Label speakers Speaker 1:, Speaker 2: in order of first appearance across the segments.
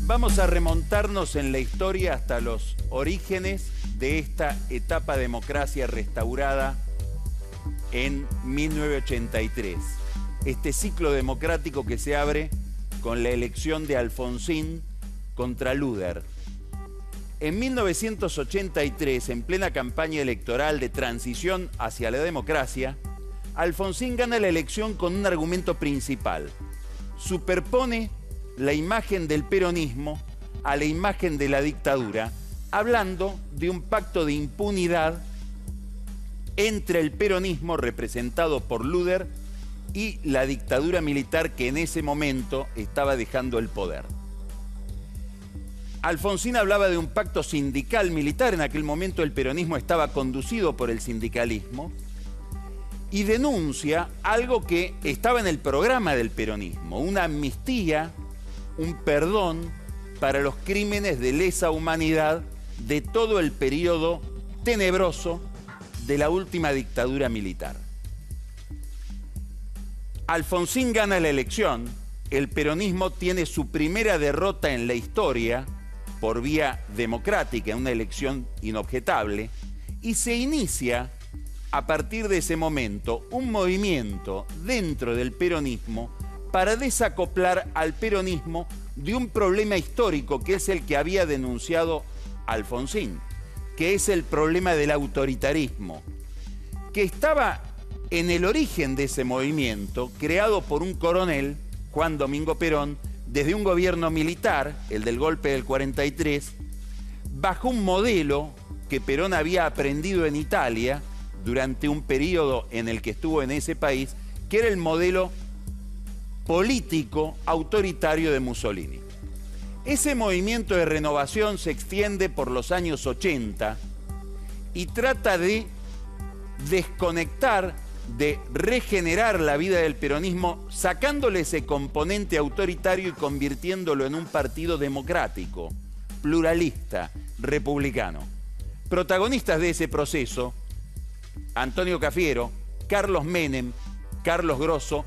Speaker 1: Vamos a remontarnos en la historia hasta los orígenes de esta etapa democracia restaurada en 1983. Este ciclo democrático que se abre con la elección de Alfonsín contra Luder. En 1983, en plena campaña electoral de transición hacia la democracia, Alfonsín gana la elección con un argumento principal. Superpone la imagen del peronismo a la imagen de la dictadura, hablando de un pacto de impunidad entre el peronismo representado por Luder y la dictadura militar que en ese momento estaba dejando el poder. Alfonsín hablaba de un pacto sindical militar. En aquel momento el peronismo estaba conducido por el sindicalismo y denuncia algo que estaba en el programa del peronismo, una amnistía, un perdón para los crímenes de lesa humanidad de todo el periodo tenebroso de la última dictadura militar. Alfonsín gana la elección, el peronismo tiene su primera derrota en la historia por vía democrática, en una elección inobjetable, y se inicia a partir de ese momento un movimiento dentro del peronismo para desacoplar al peronismo de un problema histórico que es el que había denunciado Alfonsín, que es el problema del autoritarismo, que estaba en el origen de ese movimiento, creado por un coronel, Juan Domingo Perón, desde un gobierno militar, el del golpe del 43, bajo un modelo que Perón había aprendido en Italia durante un periodo en el que estuvo en ese país, que era el modelo político autoritario de Mussolini. Ese movimiento de renovación se extiende por los años 80 y trata de desconectar, de regenerar la vida del peronismo, sacándole ese componente autoritario y convirtiéndolo en un partido democrático, pluralista, republicano. Protagonistas de ese proceso: Antonio Cafiero, Carlos Menem, Carlos Grosso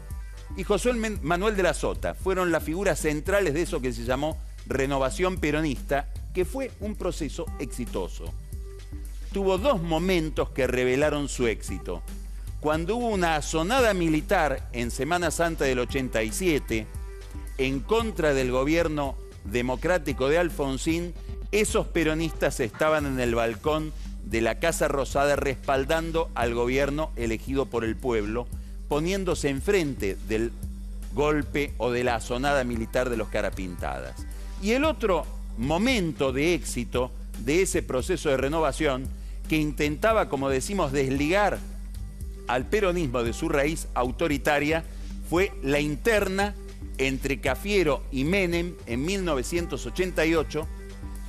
Speaker 1: y José Manuel de la Sota fueron las figuras centrales de eso que se llamó Renovación Peronista, que fue un proceso exitoso. Tuvo dos momentos que revelaron su éxito. Cuando hubo una asonada militar en Semana Santa del 87 en contra del gobierno democrático de Alfonsín, esos peronistas estaban en el balcón de la Casa Rosada respaldando al gobierno elegido por el pueblo, poniéndose enfrente del golpe o de la asonada militar de los Carapintadas. Y el otro momento de éxito de ese proceso de renovación, que intentaba, como decimos, desligar al peronismo de su raíz autoritaria, fue la interna entre Cafiero y Menem en 1988,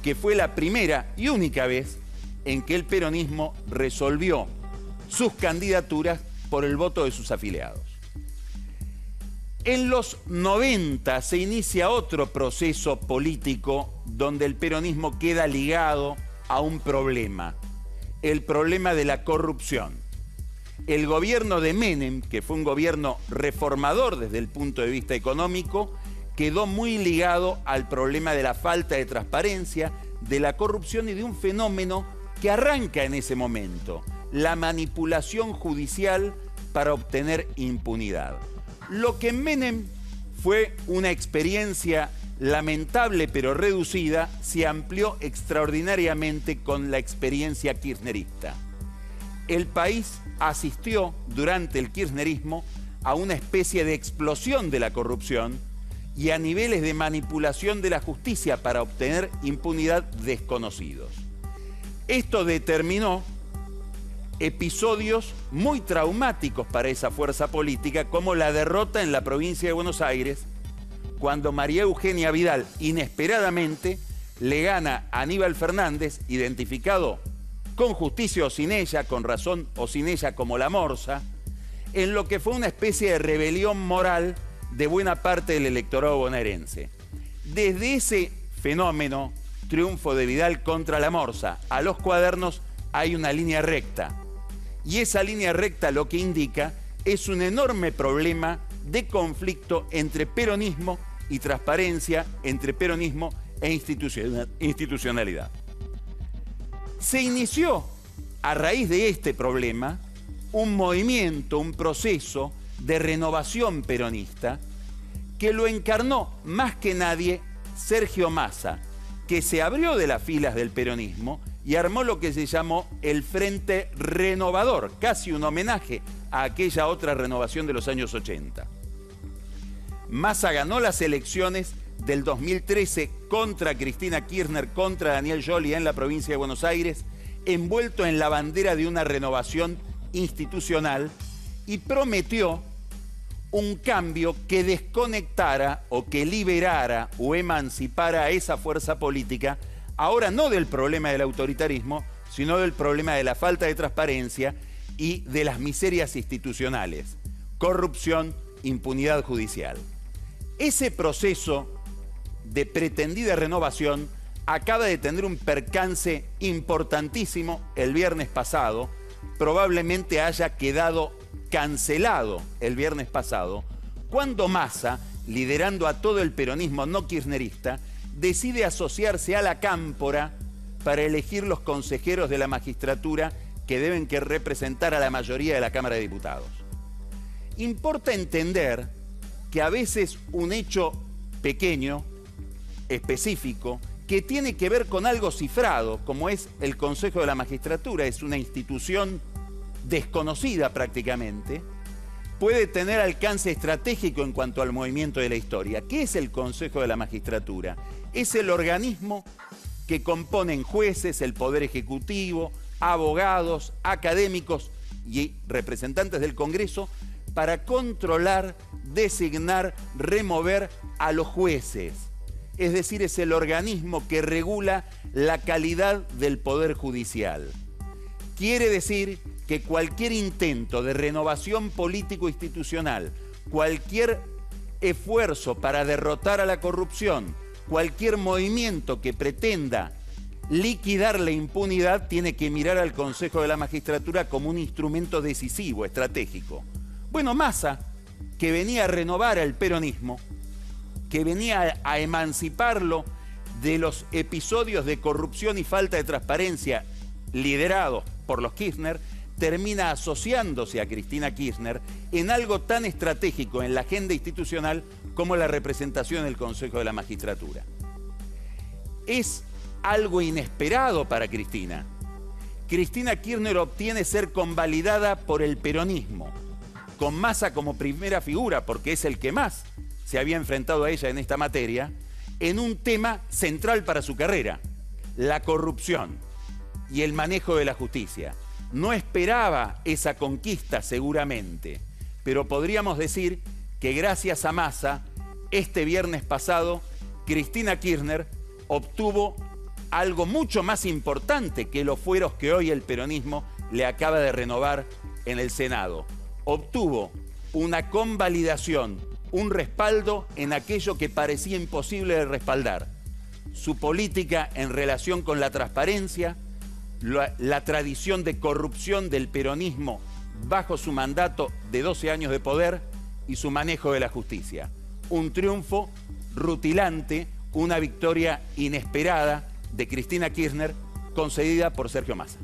Speaker 1: que fue la primera y única vez en que el peronismo resolvió sus candidaturas por el voto de sus afiliados. En los 90 se inicia otro proceso político donde el peronismo queda ligado a un problema, el problema de la corrupción. El gobierno de Menem, que fue un gobierno reformador desde el punto de vista económico, quedó muy ligado al problema de la falta de transparencia, de la corrupción y de un fenómeno que arranca en ese momento: la manipulación judicial para obtener impunidad. Lo que en Menem fue una experiencia lamentable pero reducida, se amplió extraordinariamente con la experiencia kirchnerista. El país asistió durante el kirchnerismo a una especie de explosión de la corrupción y a niveles de manipulación de la justicia para obtener impunidad desconocidos. Esto determinó episodios muy traumáticos para esa fuerza política, como la derrota en la provincia de Buenos Aires, cuando María Eugenia Vidal inesperadamente le gana a Aníbal Fernández, identificado con justicia o sin ella, con razón o sin ella, como la Morsa, en lo que fue una especie de rebelión moral de buena parte del electorado bonaerense. Desde ese fenómeno, triunfo de Vidal contra la Morsa, a los Cuadernos hay una línea recta. Y esa línea recta lo que indica es un enorme problema de conflicto entre peronismo y transparencia, entre peronismo e institucionalidad. Se inició, a raíz de este problema, un movimiento, un proceso de renovación peronista que lo encarnó más que nadie Sergio Massa, que se abrió de las filas del peronismo y armó lo que se llamó el Frente Renovador, casi un homenaje a aquella otra renovación de los años 80. Massa ganó las elecciones del 2013 contra Cristina Kirchner, contra Daniel Scioli en la provincia de Buenos Aires, envuelto en la bandera de una renovación institucional, y prometió un cambio que desconectara o que liberara o emancipara a esa fuerza política, ahora no del problema del autoritarismo, sino del problema de la falta de transparencia y de las miserias institucionales, corrupción, impunidad judicial. Ese proceso de pretendida renovación acaba de tener un percance importantísimo el viernes pasado, probablemente haya quedado cancelado el viernes pasado, cuando Massa, liderando a todo el peronismo no kirchnerista, decide asociarse a la Cámpora para elegir los consejeros de la magistratura que deben representar a la mayoría de la Cámara de Diputados. Importa entender que a veces un hecho pequeño, específico, que tiene que ver con algo cifrado, como es el Consejo de la Magistratura, es una institución desconocida prácticamente, puede tener alcance estratégico en cuanto al movimiento de la historia. ¿Qué es el Consejo de la Magistratura? Es el organismo que componen jueces, el Poder Ejecutivo, abogados, académicos y representantes del Congreso para controlar, designar, remover a los jueces. Es decir, es el organismo que regula la calidad del Poder Judicial. Quiere decir que cualquier intento de renovación político-institucional, cualquier esfuerzo para derrotar a la corrupción, cualquier movimiento que pretenda liquidar la impunidad, tiene que mirar al Consejo de la Magistratura como un instrumento decisivo, estratégico. Bueno, Massa, que venía a renovar al peronismo, que venía a emanciparlo de los episodios de corrupción y falta de transparencia liderados por los Kirchner, termina asociándose a Cristina Kirchner en algo tan estratégico en la agenda institucional como la representación del Consejo de la Magistratura. Es algo inesperado para Cristina. Cristina Kirchner obtiene ser convalidada por el peronismo, con Massa como primera figura, porque es el que más se había enfrentado a ella en esta materia, en un tema central para su carrera, la corrupción y el manejo de la justicia. No esperaba esa conquista seguramente, pero podríamos decir que gracias a Massa, este viernes pasado, Cristina Kirchner obtuvo algo mucho más importante que los fueros que hoy el peronismo le acaba de renovar en el Senado. Obtuvo una convalidación, un respaldo en aquello que parecía imposible de respaldar. Su política en relación con la transparencia, la tradición de corrupción del peronismo bajo su mandato de 12 años de poder y su manejo de la justicia. Un triunfo rutilante, una victoria inesperada de Cristina Kirchner concedida por Sergio Massa.